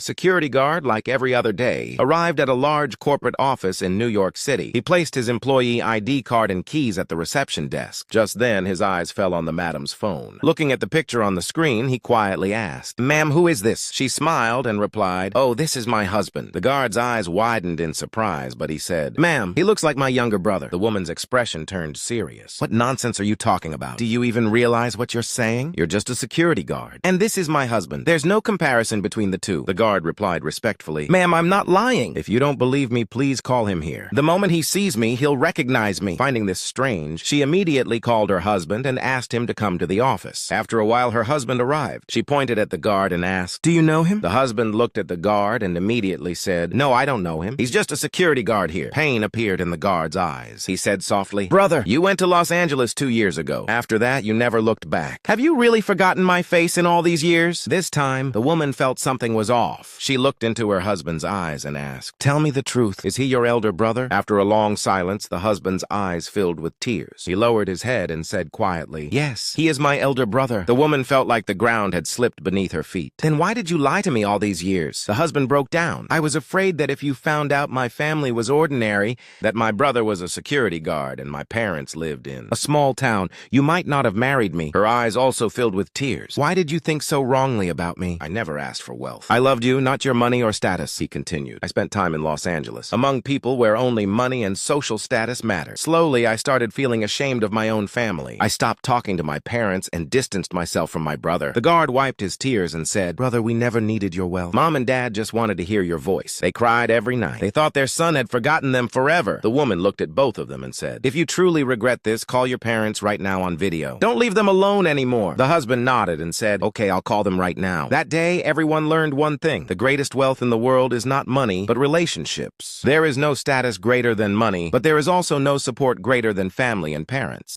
A security guard, like every other day, arrived at a large corporate office in New York City. He placed his employee ID card and keys at the reception desk. Just then, his eyes fell on the madam's phone. Looking at the picture on the screen, he quietly asked, "Ma'am, who is this?" She smiled and replied, "Oh, this is my husband." The guard's eyes widened in surprise, but he said, "Ma'am, he looks like my younger brother." The woman's expression turned serious. "What nonsense are you talking about? Do you even realize what you're saying? You're just a security guard. And this is my husband. There's no comparison between the two." The guard replied respectfully, "Ma'am, I'm not lying. If you don't believe me, please call him here. The moment he sees me, he'll recognize me." Finding this strange, she immediately called her husband and asked him to come to the office. After a while, her husband arrived. She pointed at the guard and asked, "Do you know him?" The husband looked at the guard and immediately said, "No, I don't know him. He's just a security guard here." Pain appeared in the guard's eyes. He said softly, "Brother, you went to Los Angeles 2 years ago. After that, you never looked back. Have you really forgotten my face in all these years?" This time, the woman felt something was off. She looked into her husband's eyes and asked, "Tell me the truth. Is he your elder brother?" After a long silence, the husband's eyes filled with tears. He lowered his head and said quietly, "Yes, he is my elder brother." The woman felt like the ground had slipped beneath her feet. "Then why did you lie to me all these years?" The husband broke down. "I was afraid that if you found out my family was ordinary, that my brother was a security guard and my parents lived in a small town, you might not have married me." Her eyes also filled with tears. "Why did you think so wrongly about me? I never asked for wealth. I loved you, not your money or status," he continued. "I spent time in Los Angeles, among people where only money and social status matter. Slowly, I started feeling ashamed of my own family. I stopped talking to my parents and distanced myself from my brother." The guard wiped his tears and said, "Brother, we never needed your wealth. Mom and Dad just wanted to hear your voice. They cried every night. They thought their son had forgotten them forever." The woman looked at both of them and said, "If you truly regret this, call your parents right now on video. Don't leave them alone anymore." The husband nodded and said, "Okay, I'll call them right now." That day, everyone learned one thing. The greatest wealth in the world is not money, but relationships. There is no status greater than money, but there is also no support greater than family and parents.